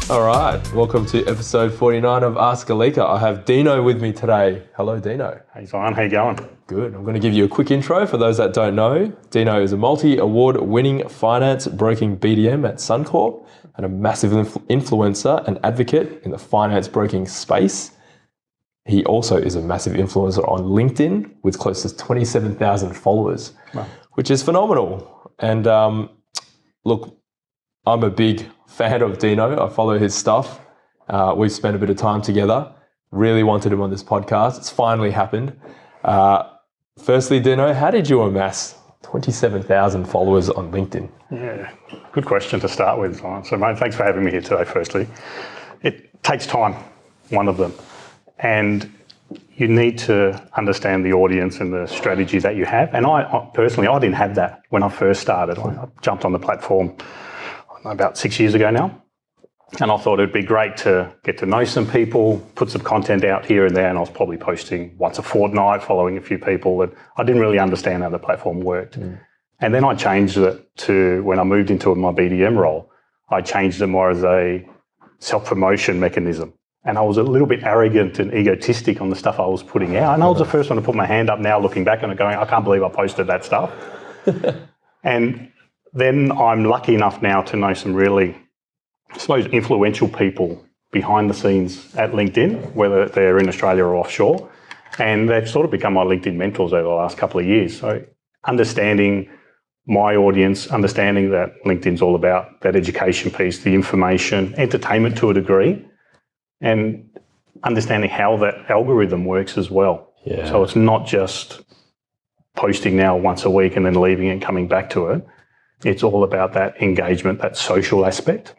All right, welcome to episode 49 of Ask Alyka. I have Dino with me today. Hello, Dino. Hey, Zion. How you going? Good. I'm going to give you a quick intro for those that don't know. Dino is a multi-award winning finance broking BDM at Suncorp and a massive influencer and advocate in the finance broking space. He also is a massive influencer on LinkedIn with close to 27,000 followers, wow, which is phenomenal. And look, I'm a big fan of Dino. I follow his stuff. We've spent a bit of time together. Really wanted him on this podcast. It's finally happened. Firstly, Dino, how did you amass 27,000 followers on LinkedIn? Yeah, good question to start with, Zion. So, mate, thanks for having me here today, firstly. It takes time, one of them. And you need to understand the audience and the strategy that you have. And I personally, I didn't have that when I first started. I jumped on the platform about 6 years ago now. And I thought it'd be great to get to know some people, put some content out here and there. And I was probably posting once a fortnight, following a few people that I didn't really understand how the platform worked. And then I changed it to, when I moved into my BDM role, I changed it more as a self-promotion mechanism. And I was a little bit arrogant and egotistic on the stuff I was putting out. And I was the first one to put my hand up now looking back on it going, I can't believe I posted that stuff. And then I'm lucky enough now to know some really, I suppose, influential people behind the scenes at LinkedIn, whether they're in Australia or offshore. And they've sort of become my LinkedIn mentors over the last couple of years. So understanding my audience, understanding that LinkedIn's all about that education piece, the information, entertainment to a degree, and understanding how that algorithm works as well. Yeah. So it's not just posting now once a week and then leaving and coming back to it. It's all about that engagement, that social aspect.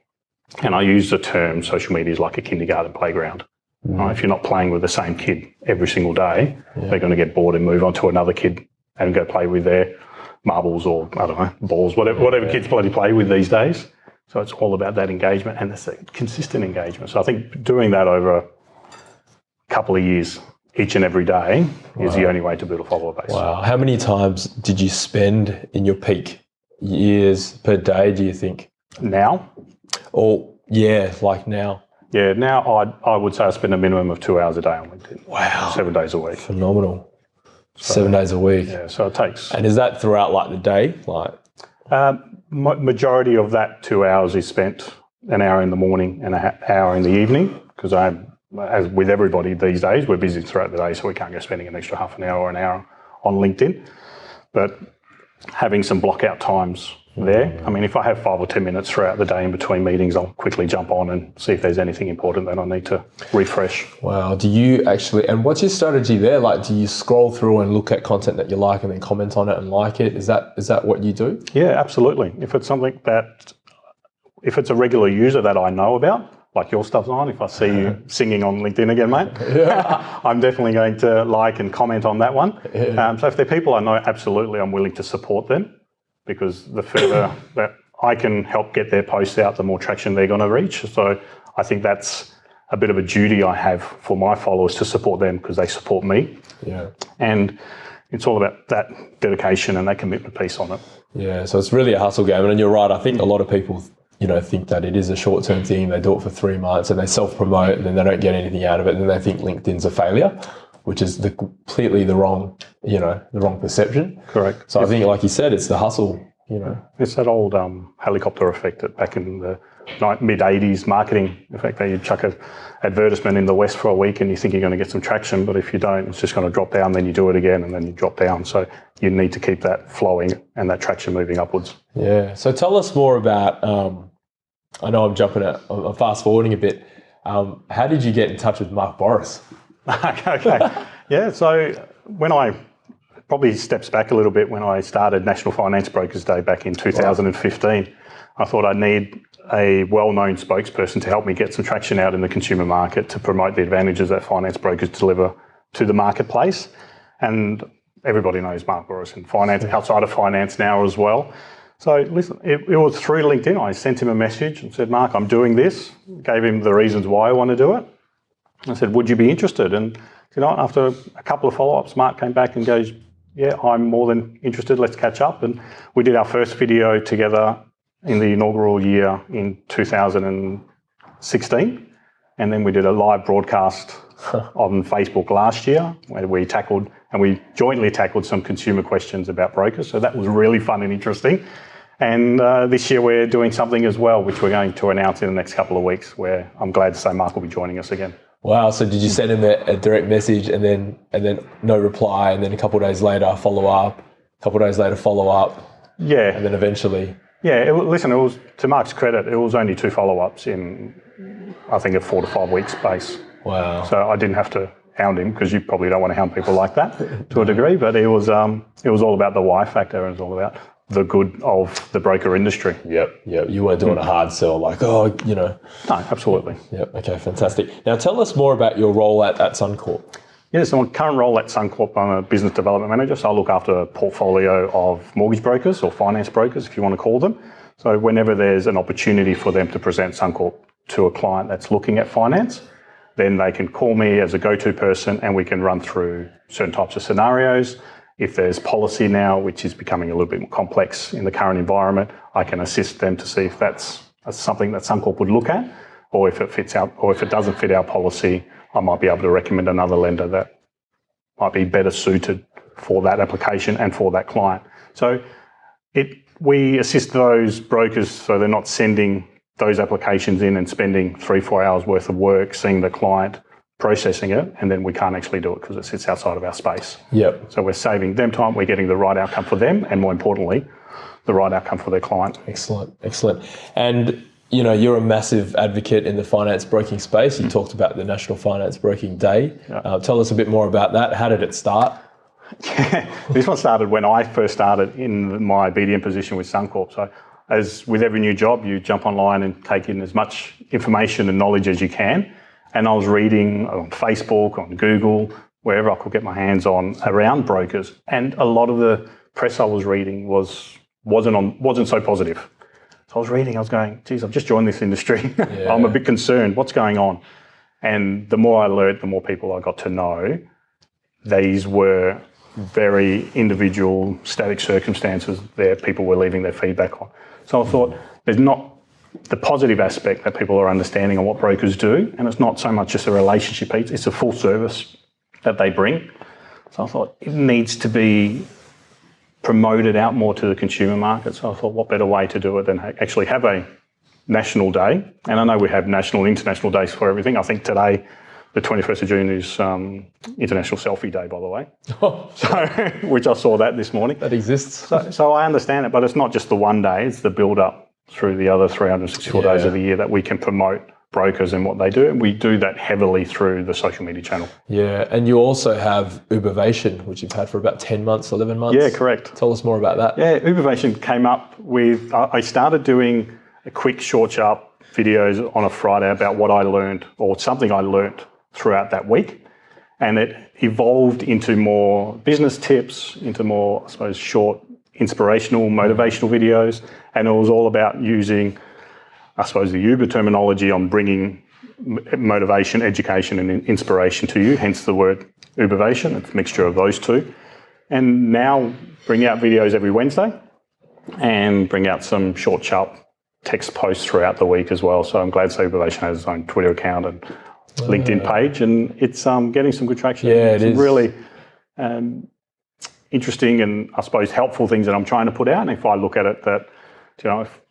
And I use the term social media is like a kindergarten playground. Right? If you're not playing with the same kid every single day, they're going to get bored and move on to another kid and go play with their marbles or, I don't know, balls, whatever kids bloody play with these days. So it's all about that engagement and that's a consistent engagement. So I think doing that over a couple of years, each and every day, is the only way to build a follower base. Wow. How many times did you spend in your peak years per day, do you think? Now? Or, yeah, like now? Yeah, now I would say I spend a minimum of 2 hours a day on LinkedIn. Wow. 7 days a week. Phenomenal. So, 7 days a week. Yeah, so it takes... And is that throughout like the day? Like, majority of that 2 hours is spent an hour in the morning and an hour in the evening, because as with everybody these days, we're busy throughout the day, so we can't go spending an extra half an hour or an hour on LinkedIn. But having some block out times there. I mean, if I have 5 or 10 minutes throughout the day in between meetings, I'll quickly jump on and see if there's anything important that I need to refresh. Wow. Do you actually, and what's your strategy there? Like, do you scroll through and look at content that you like and then comment on it and like it? Is that what you do? Yeah, absolutely. If it's something if it's a regular user that I know about, like your stuff's on, if I see you singing on LinkedIn again, mate, I'm definitely going to like and comment on that one. So if they're people I know, absolutely, I'm willing to support them, because the further that I can help get their posts out, the more traction they're going to reach. So I think that's a bit of a duty I have for my followers, to support them because they support me. Yeah. And it's all about that dedication and that commitment piece on it. Yeah, so it's really a hustle game. And you're right, I think a lot of people think that it is a short-term thing. They do it for 3 months and they self-promote and then they don't get anything out of it, and then they think LinkedIn's a failure, which is completely the wrong perception. Correct. So I think, like you said, it's the hustle, It's that old helicopter effect that back in the mid-80s marketing effect, that you chuck an advertisement in the West for a week and you think you're going to get some traction, but if you don't, it's just going to drop down, then you do it again and then you drop down. So you need to keep that flowing and that traction moving upwards. Yeah. So tell us more about, I know I'm fast forwarding a bit. How did you get in touch with Mark Boris? Okay. Yeah, so when I probably steps back a little bit, when I started National Finance Brokers Day back in 2015, I thought I'd need a well-known spokesperson to help me get some traction out in the consumer market to promote the advantages that finance brokers deliver to the marketplace. And everybody knows Mark Boris in finance, outside of finance now as well. So listen, it was through LinkedIn. I sent him a message and said, Mark, I'm doing this. Gave him the reasons why I want to do it. I said, would you be interested? And after a couple of follow-ups, Mark came back and goes, yeah, I'm more than interested. Let's catch up. And we did our first video together in the inaugural year in 2016. And then we did a live broadcast on Facebook last year where we jointly tackled some consumer questions about brokers. So that was really fun and interesting. And this year we're doing something as well, which we're going to announce in the next couple of weeks, where I'm glad to say Mark will be joining us again. Wow. So did you send him a direct message and then no reply, and then a couple of days later follow up, follow up? Yeah. And then eventually... Yeah, it was, to Mark's credit, it was only 2 follow-ups in, I think, a 4 to 5 week space. Wow. So I didn't have to hound him, because you probably don't want to hound people like that to a degree, but it was all about the why factor, and it was all about the good of the broker industry. Yep. You weren't doing a hard sell like, No, absolutely. Yep. Okay, fantastic. Now tell us more about your role at Suncorp. Yeah, so my current role at Suncorp, I'm a business development manager, so I look after a portfolio of mortgage brokers, or finance brokers, if you want to call them. So whenever there's an opportunity for them to present Suncorp to a client that's looking at finance, then they can call me as a go-to person, and we can run through certain types of scenarios. If there's policy now, which is becoming a little bit more complex in the current environment, I can assist them to see if that's something that Suncorp would look at, or if it fits out, or if it doesn't fit our policy, I might be able to recommend another lender that might be better suited for that application and for that client. So we assist those brokers so they're not sending those applications in and spending 3-4 hours worth of work seeing the client, processing it, and then we can't actually do it because it sits outside of our space. Yep. So we're saving them time, we're getting the right outcome for them, and more importantly, the right outcome for their client. Excellent. And you're a massive advocate in the finance broking space. You talked about the National Finance Broking Day. Yeah. Tell us a bit more about that. How did it start? This one started when I first started in my BDM position with Suncorp. So as with every new job, you jump online and take in as much information and knowledge as you can. And I was reading on Facebook, on Google, wherever I could get my hands on around brokers. And a lot of the press I was reading wasn't so positive. So I was reading, I was going, geez, I've just joined this industry. Yeah. I'm a bit concerned. What's going on? And the more I learned, the more people I got to know. These were very individual, static circumstances that people were leaving their feedback on. So I thought, there's not the positive aspect that people are understanding on what brokers do, and it's not so much just a relationship piece, it's a full service that they bring. So I thought it needs to be promoted out more to the consumer market. So I thought, what better way to do it than actually have a national day? And I know we have national and international days for everything. I think today, the 21st of June, is International Selfie Day, by the way. Oh. So, which I saw that this morning. That exists. So I understand it, but it's not just the one day, it's the build-up through the other 364 days of the year that we can promote brokers and what they do, and we do that heavily through the social media channel. Yeah, and you also have Ubervation, which you've had for about 10 months, 11 months. Yeah, correct. Tell us more about that. Yeah, Ubervation came up with, I started doing a quick, short, sharp videos on a Friday about what I learned, or something I learned throughout that week, and it evolved into more business tips, into more, I suppose, short, inspirational, motivational videos, and it was all about using, I suppose, the Uber terminology on bringing motivation, education and inspiration to you, hence the word Ubervation. It's a mixture of those two. And now bring out videos every Wednesday and bring out some short, sharp text posts throughout the week as well. So I'm glad Ubervation has its own Twitter account and LinkedIn page, and it's getting some good traction. Yeah, it is. Really interesting and, I suppose, helpful things that I'm trying to put out. And if I look at it that, if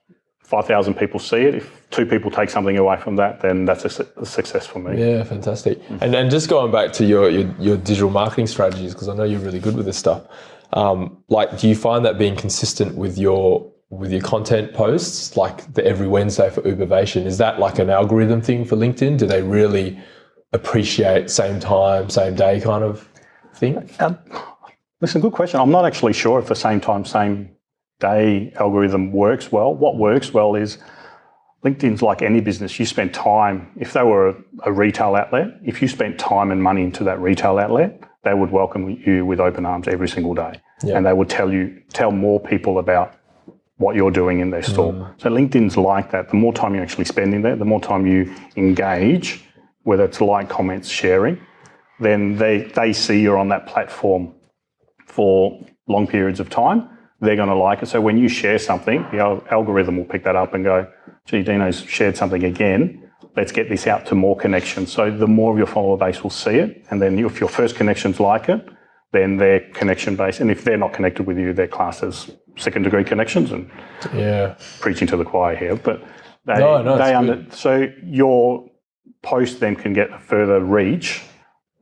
5,000 people see it, if 2 people take something away from that, then that's a success for me. Yeah, fantastic. And just going back to your digital marketing strategies, because I know you're really good with this stuff. Do you find that being consistent with your content posts, like the every Wednesday for Ubervation, is that like an algorithm thing for LinkedIn? Do they really appreciate same time, same day kind of thing? Listen, good question. I'm not actually sure if the same time, same day algorithm works well. What works well is LinkedIn's like any business. You spend time, if they were a retail outlet, if you spent time and money into that retail outlet, they would welcome you with open arms every single day. Yeah. And they would tell more people about what you're doing in their store. So LinkedIn's like that. The more time you actually spend in there, the more time you engage, whether it's like, comments, sharing, then they see you're on that platform for long periods of time. They're going to like it. So when you share something, the algorithm will pick that up and go, gee, Dino's shared something again. Let's get this out to more connections. So the more of your follower base will see it. And then if your first connections like it, then they're connection based. And if they're not connected with you, they're classed as second degree connections, and preaching to the choir here. But so your post then can get further reach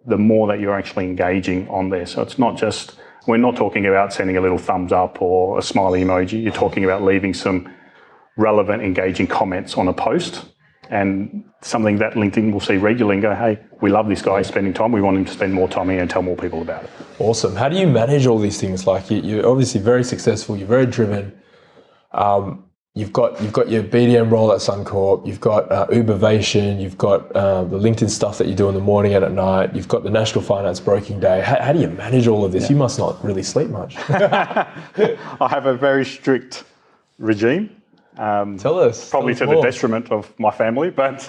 the more that you're actually engaging on there. So it's not just, we're not talking about sending a little thumbs up or a smiley emoji. You're talking about leaving some relevant, engaging comments on a post, and something that LinkedIn will see regularly and go, hey, we love this guy spending time. We want him to spend more time here and tell more people about it. Awesome. How do you manage all these things? Like, you're obviously very successful. You're very driven. You've got your BDM role at Suncorp. You've got Ubervation. You've got the LinkedIn stuff that you do in the morning and at night. You've got the National Finance Broking Day. How do you manage all of this? You must not really sleep much. I have a very strict regime. Tell us. Probably to the detriment of my family, but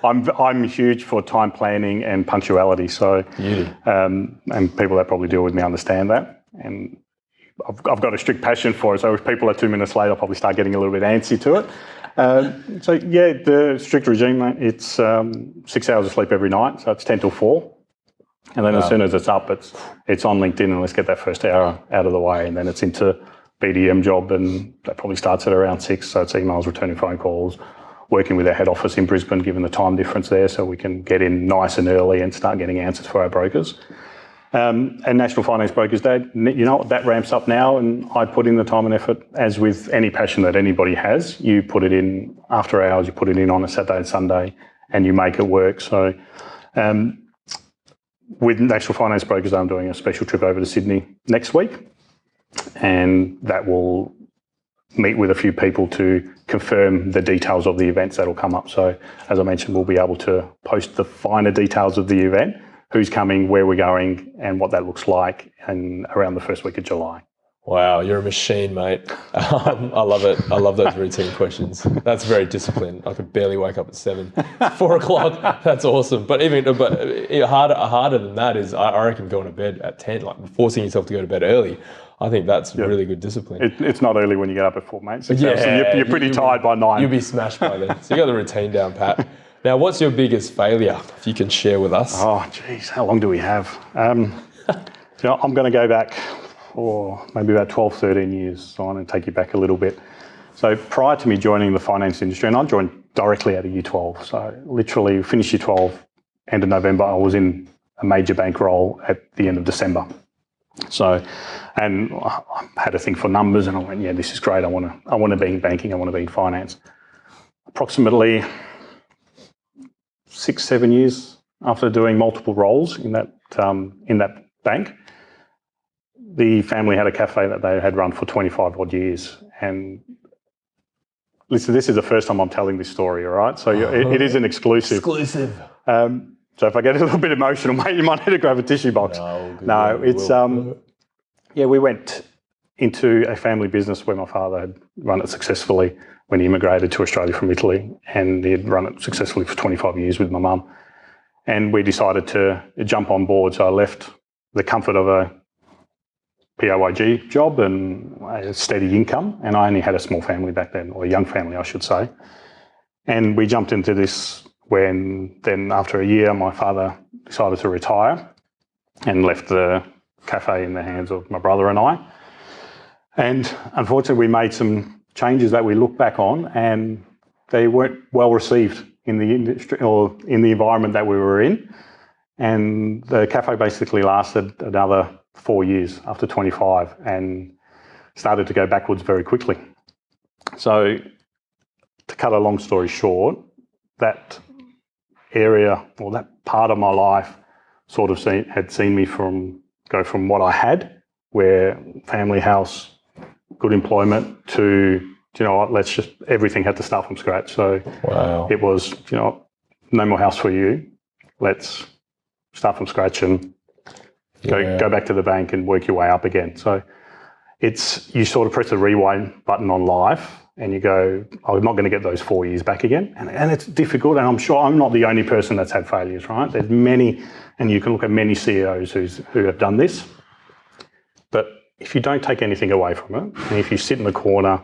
I'm huge for time planning and punctuality. So, and people that probably deal with me understand that. And I've got a strict passion for it. So if people are 2 minutes late, I'll probably start getting a little bit antsy to it. The strict regime, mate, it's 6 hours of sleep every night. So it's 10 till 4. And then as soon as it's up, it's on LinkedIn, and let's get that first hour out of the way. And then it's into BDM job, and that probably starts at around 6. So it's emails, returning phone calls, working with our head office in Brisbane, given the time difference there, so we can get in nice and early and start getting answers for our brokers. And National Finance Brokers Day, you know, that ramps up now, and I put in the time and effort, as with any passion that anybody has. You put it in after hours, you put it in on a Saturday and Sunday, and you make it work. So with National Finance Brokers Day, I'm doing a special trip over to Sydney next week, and that will meet with a few people to confirm the details of the events that will come up. So as I mentioned, we'll be able to post the finer details of the event, who's coming, where we're going, and what that looks like, and around the first week of July. Wow, you're a machine, mate. I love it. I love those routine questions. That's very disciplined. I could barely wake up at 7, 4 o'clock. That's awesome. But harder than that is, I reckon, going to bed at 10, like forcing yourself to go to bed early. I think that's really good discipline. It's not early when you get up at 4, mate. So you're pretty tired by 9. You'll be smashed by then. So you got the routine down pat. Now, what's your biggest failure, if you can share with us? Oh, geez, how long do we have? I'm going to go back for maybe about 12, 13 years. So I'm going to take you back a little bit. So prior to me joining the finance industry, and I joined directly out of Year 12. So literally finished Year 12, end of November, I was in a major bank role at the end of December. So, and I had a thing for numbers, and I went, yeah, this is great. I want to be in banking. I want to be in finance. Approximately 6, 7 years after doing multiple roles in that bank, the family had a cafe that they had run for 25 odd years. And listen, this is the first time I'm telling this story, all right? So it is an exclusive. Exclusive. So if I get a little bit emotional, mate, you might need to grab a tissue box. We went into a family business where my father had run it successfully when he immigrated to Australia from Italy, and he had run it successfully for 25 years with my mum. And we decided to jump on board. So I left the comfort of a PAYG job and a steady income, and I only had a small family back then, or a young family, I should say. And we jumped into this when then after a year, my father decided to retire and left the cafe in the hands of my brother and I. And unfortunately, we made some changes that we look back on, and they weren't well received in the industry or in the environment that we were in. And the cafe basically lasted another 4 years after 25 and started to go backwards very quickly. So to cut a long story short, that area or that part of my life sort of had seen me go from what I had, where family house, good employment, to, you know what, everything had to start from scratch. So It was, no more house for you. Let's start from scratch and go back to the bank and work your way up again. So you sort of press the rewind button on life and you go, I'm not going to get those 4 years back again. And it's difficult, and I'm sure I'm not the only person that's had failures, right? There's many, and you can look at many CEOs who have done this. But if you don't take anything away from it, and if you sit in the corner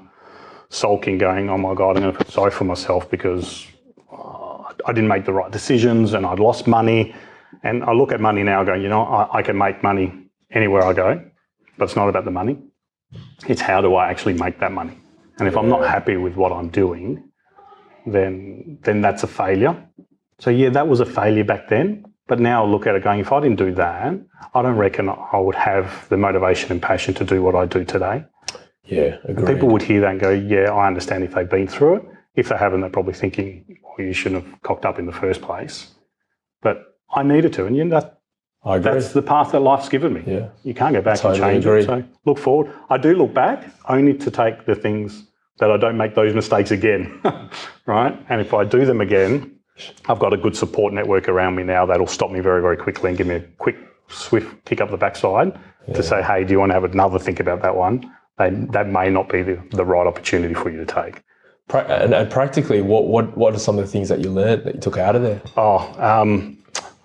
sulking, going, oh my God, I'm going to feel sorry for myself because I didn't make the right decisions and I'd lost money. And I look at money now going, you know, I can make money anywhere I go, but it's not about the money. It's how do I actually make that money? And if I'm not happy with what I'm doing, then that's a failure. So yeah, that was a failure back then. But now I look at it going, if I didn't do that, I don't reckon I would have the motivation and passion to do what I do today. Yeah, agreed. People would hear that and go, yeah, I understand if they've been through it. If they haven't, they're probably thinking, well, you shouldn't have cocked up in the first place. But I needed to, and I agree. that's the path that life's given me. Yeah. You can't go back Totally and change agree. it. So look forward. I do look back only to take the things that I don't make those mistakes again, right? And if I do them again, I've got a good support network around me now that'll stop me very, very quickly and give me a quick, swift kick up the backside to say, hey, do you want to have another think about that one? That may not be the right opportunity for you to take. And practically, what are some of the things that you learned that you took out of there?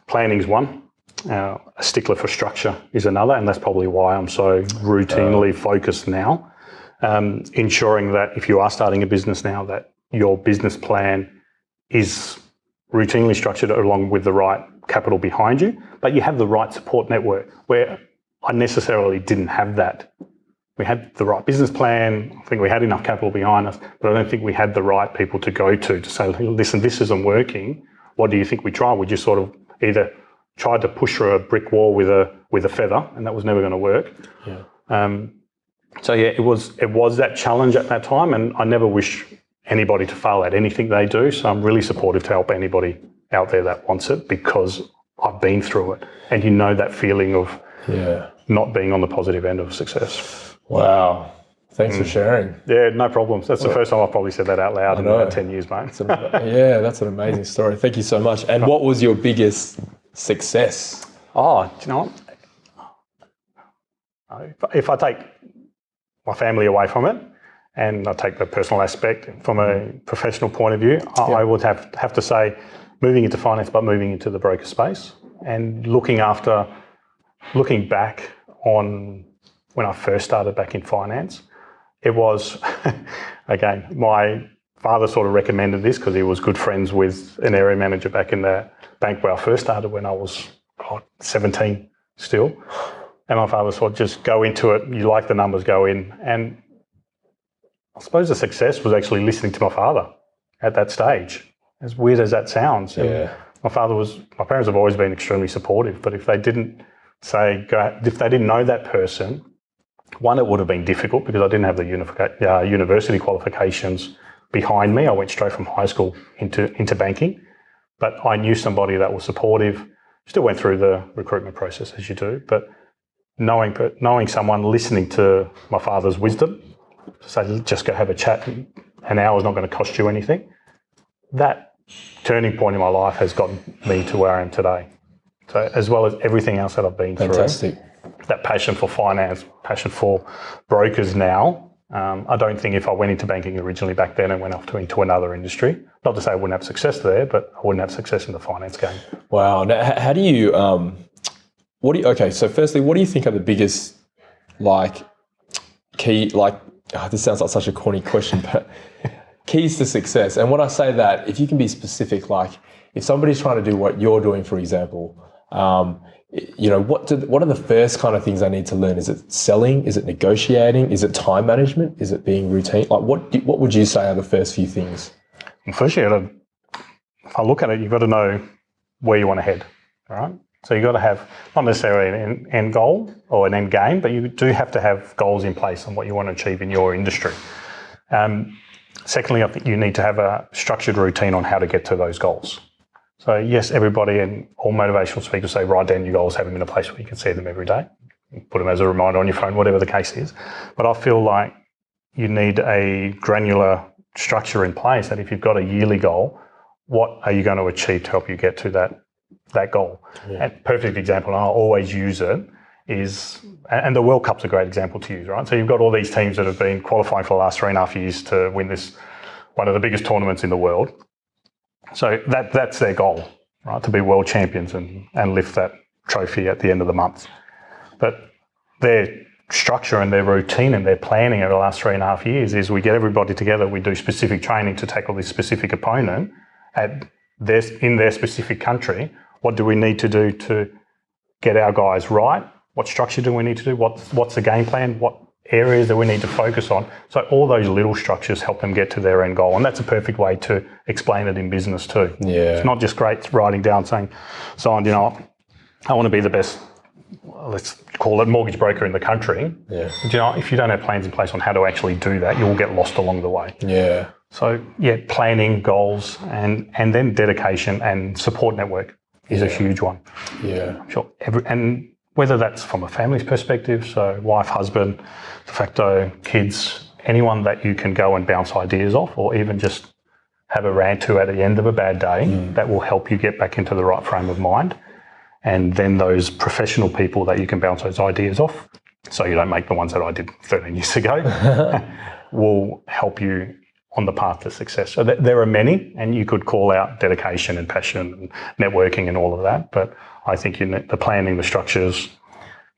Planning's one. A stickler for structure is another, and that's probably why I'm so routinely focused now. Ensuring that if you are starting a business now, that your business plan is routinely structured along with the right capital behind you, but you have the right support network, where I necessarily didn't have that. We had the right business plan. I think we had enough capital behind us, but I don't think we had the right people to go to say, listen, this isn't working. What do you think we try? We just sort of either tried to push through a brick wall with a feather, and that was never going to work. Yeah. So yeah, it was that challenge at that time, and I never wish anybody to fail at anything they do. So I'm really supportive to help anybody out there that wants it, because I've been through it, and you know that feeling of not being on the positive end of success. Wow. Thanks for sharing. Yeah, no problems. That's the first time I've probably said that out loud in about 10 years, mate. Yeah, that's an amazing story. Thank you so much. And what was your biggest success? Oh, do you know what? If I take my family away from it, and I take the personal aspect from a professional point of view, I would have to say moving into finance, but moving into the broker space and looking back on when I first started back in finance. It was, again, my father sort of recommended this because he was good friends with an area manager back in the bank where I first started when I was 17 still. And my father said, just go into it. You like the numbers, go in. And I suppose the success was actually listening to my father at that stage, as weird as that sounds. Yeah. My parents have always been extremely supportive, but if they didn't if they didn't know that person, one, it would have been difficult because I didn't have the university qualifications behind me. I went straight from high school into banking, but I knew somebody that was supportive. Still went through the recruitment process as you do, but knowing someone, listening to my father's wisdom, to say just go have a chat, an hour is not going to cost you anything. That turning point in my life has gotten me to where I am today. So as well as everything else that I've been through. Fantastic. That passion for finance, passion for brokers now. I don't think if I went into banking originally back then and went off into another industry, not to say I wouldn't have success there, but I wouldn't have success in the finance game. Wow. Now, how do you, okay, so firstly, what do you think are the biggest, key, this sounds like such a corny question, but keys to success? And when I say that, if you can be specific, if somebody's trying to do what you're doing, for example, what are the first kind of things they need to learn? Is it selling? Is it negotiating? Is it time management? Is it being routine? What would you say are the first few things? Well, first, if I look at it, you've got to know where you want to head, all right? So you've got to have not necessarily an end goal or an end game, but you do have to have goals in place on what you want to achieve in your industry. Secondly, I think you need to have a structured routine on how to get to those goals. So yes, everybody and all motivational speakers say write down your goals, have them in a place where you can see them every day, put them as a reminder on your phone, whatever the case is. But I feel like you need a granular structure in place that if you've got a yearly goal, what are you going to achieve to help you get to that goal? Yeah. And perfect example, and I'll always use it, is, and the World Cup's a great example to use, right? So you've got all these teams that have been qualifying for the last 3.5 years to win this, one of the biggest tournaments in the world. So that's their goal, right? To be world champions and lift that trophy at the end of the month. But their structure and their routine and their planning over the last 3.5 years is we get everybody together, we do specific training to tackle this specific opponent in their specific country. What do we need to do to get our guys right? What structure do we need to do? What's the game plan? What areas that we need to focus on? So all those little structures help them get to their end goal. And that's a perfect way to explain it in business too. Yeah. It's not just great writing down saying, "Son, I want to be the best, let's call it mortgage broker in the country." Yeah. If you don't have plans in place on how to actually do that, you'll get lost along the way. Yeah. So planning, goals, and then dedication and support network is a huge one. Yeah. I'm sure and whether that's from a family's perspective, so wife, husband, de facto, kids, anyone that you can go and bounce ideas off, or even just have a rant to at the end of a bad day, that will help you get back into the right frame of mind. And then those professional people that you can bounce those ideas off, so you don't make the ones that I did 13 years ago, will help you on the path to success. So there are many, and you could call out dedication and passion and networking and all of that. But I think the planning, the structures,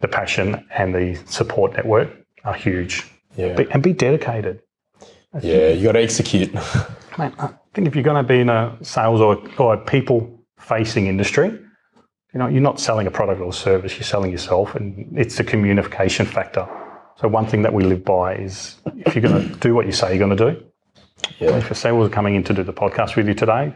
the passion and the support network are huge. Yeah. And be dedicated. You got to execute. Mate, I think if you're going to be in a sales or a people-facing industry, you're not selling a product or service, you're selling yourself, and it's the communication factor. So one thing that we live by is if you're going to do what you say you're going to do, if a sales was coming in to do the podcast with you today,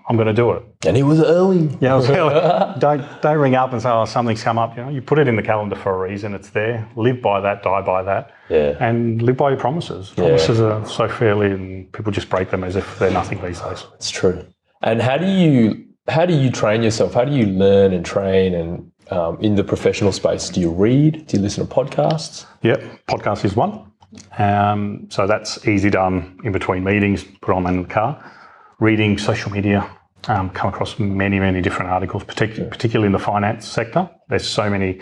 I'm going to do it. And it was early. Yeah, I was early. Don't ring up and say, something's come up. You put it in the calendar for a reason. It's there. Live by that, die by that. Yeah. And live by your promises. Promises are so fairly, and people just break them as if they're nothing these days. It's true. And how do you train yourself? How do you learn and train and in the professional space? Do you read? Do you listen to podcasts? Yep, podcast is one. So that's easy done in between meetings, put on in the car. Reading social media, come across many, many different articles, particularly in the finance sector. There's so many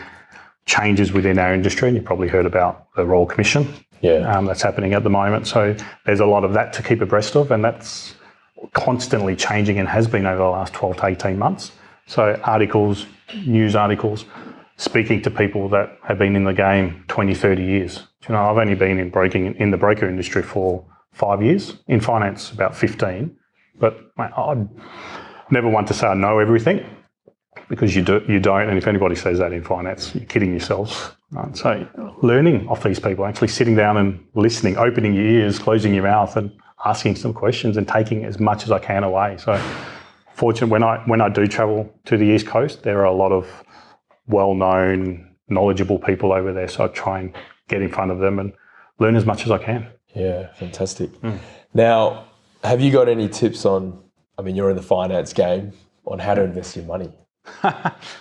changes within our industry, and you've probably heard about the Royal Commission that's happening at the moment. So there's a lot of that to keep abreast of, and that's constantly changing and has been over the last 12 to 18 months. So articles, news articles, speaking to people that have been in the game 20, 30 years. I've only been in the broker industry for 5 years, in finance about 15. But I'm never one to say I know everything, because you don't. And if anybody says that in finance, you're kidding yourselves. Right? So learning off these people, actually sitting down and listening, opening your ears, closing your mouth, and asking some questions and taking as much as I can away. So fortunate when I do travel to the East Coast, there are a lot of well-known, knowledgeable people over there. So I try and get in front of them and learn as much as I can. Yeah, fantastic. Now, have you got any tips on, you're in the finance game, on how to invest your money?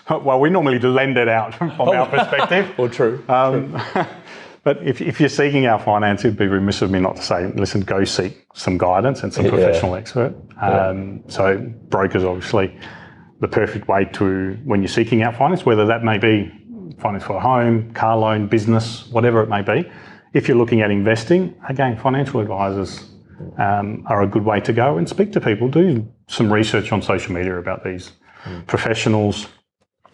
Well, we normally lend it out from our perspective. Well, true. But if you're seeking our finance, it'd be remiss of me not to say, listen, go seek some guidance and some professional expert. So brokers, obviously, the perfect way to, when you're seeking out finance, whether that may be finance for a home, car loan, business, whatever it may be. If you're looking at investing, again, financial advisors are a good way to go, and speak to people. Do some research on social media about these professionals.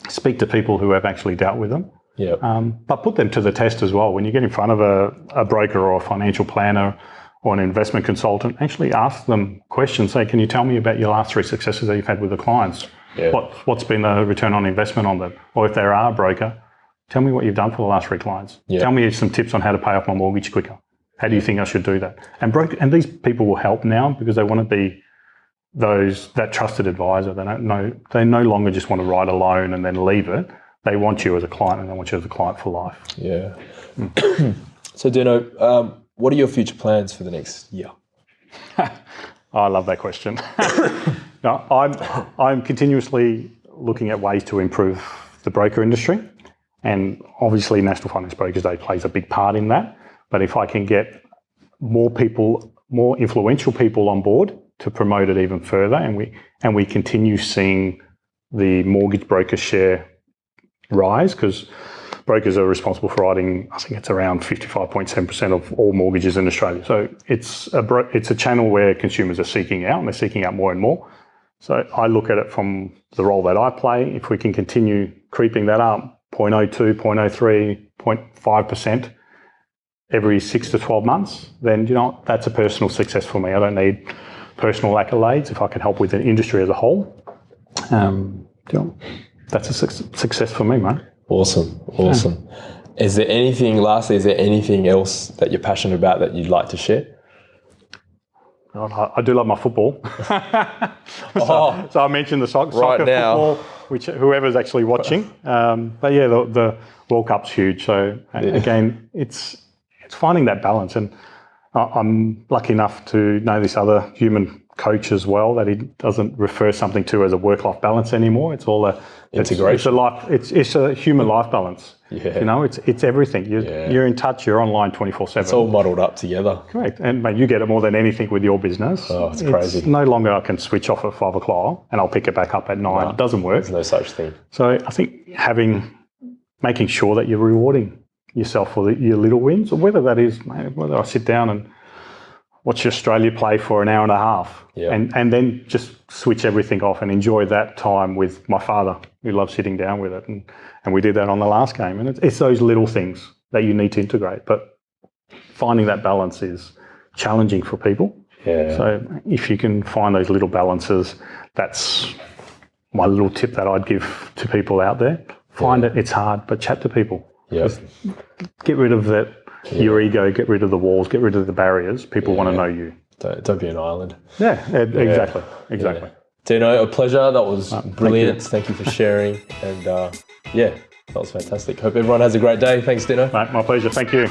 Speak to people who have actually dealt with them. But put them to the test as well. When you get in front of a broker or a financial planner or an investment consultant, actually ask them questions. Say, can you tell me about your last 3 successes that you've had with the clients? What's been the return on investment on them? Or if there are a broker, tell me what you've done for the last 3 clients. Tell me some tips on how to pay off my mortgage quicker. How do you think I should do that? And these people will help now, because they want to be that trusted advisor. They no longer just want to write a loan and then leave it. They want you as a client, and they want you as a client for life. Yeah. So, Dino, what are your future plans for the next year? I love that question. No, I'm continuously looking at ways to improve the broker industry, and obviously National Finance Brokers Day plays a big part in that. But if I can get more influential people on board to promote it even further, and we continue seeing the mortgage broker share rise, because brokers are responsible for writing, I think it's around 55.7% of all mortgages in Australia. So it's a channel where consumers are seeking out, and they're seeking out more and more. So I look at it from the role that I play. If we can continue creeping that up, 0.02, 0.03, 0.5% every 6 to 12 months, then, that's a personal success for me. I don't need personal accolades. If I can help with the industry as a whole, that's a success for me, mate. Awesome. Yeah. Is there anything else that you're passionate about that you'd like to share? I do love my football. So I mentioned the soccer, now. football, which whoever's actually watching. But yeah, the World Cup's huge. So again, it's finding that balance. And I'm lucky enough to know this other human coach as well, that he doesn't refer something to as a work-life balance anymore. It's all integration. It's a human life balance. Yeah. It's everything. You're in touch. You're online 24/7. It's all muddled up together. Correct. And mate, you get it more than anything with your business. Oh, it's crazy. No longer I can switch off at 5 o'clock and I'll pick it back up at 9. No, it doesn't work. There's no such thing. So I think making sure that you're rewarding yourself for your little wins, or whether that is, whether I sit down and watch Australia play for an hour and a half, and then just switch everything off and enjoy that time with my father, who loves sitting down with it. And we did that on the last game. And it's those little things that you need to integrate. But finding that balance is challenging for people. Yeah. So if you can find those little balances, that's my little tip that I'd give to people out there. Find it. It's hard, but chat to people. Just get rid of that. Your ego, get rid of the walls, get rid of the barriers. People want to know you. Don't be an island. Exactly. Yeah. Dino, a pleasure. That was brilliant. Thank you for sharing. And that was fantastic. Hope everyone has a great day. Thanks, Dino. Mate, my pleasure. Thank you.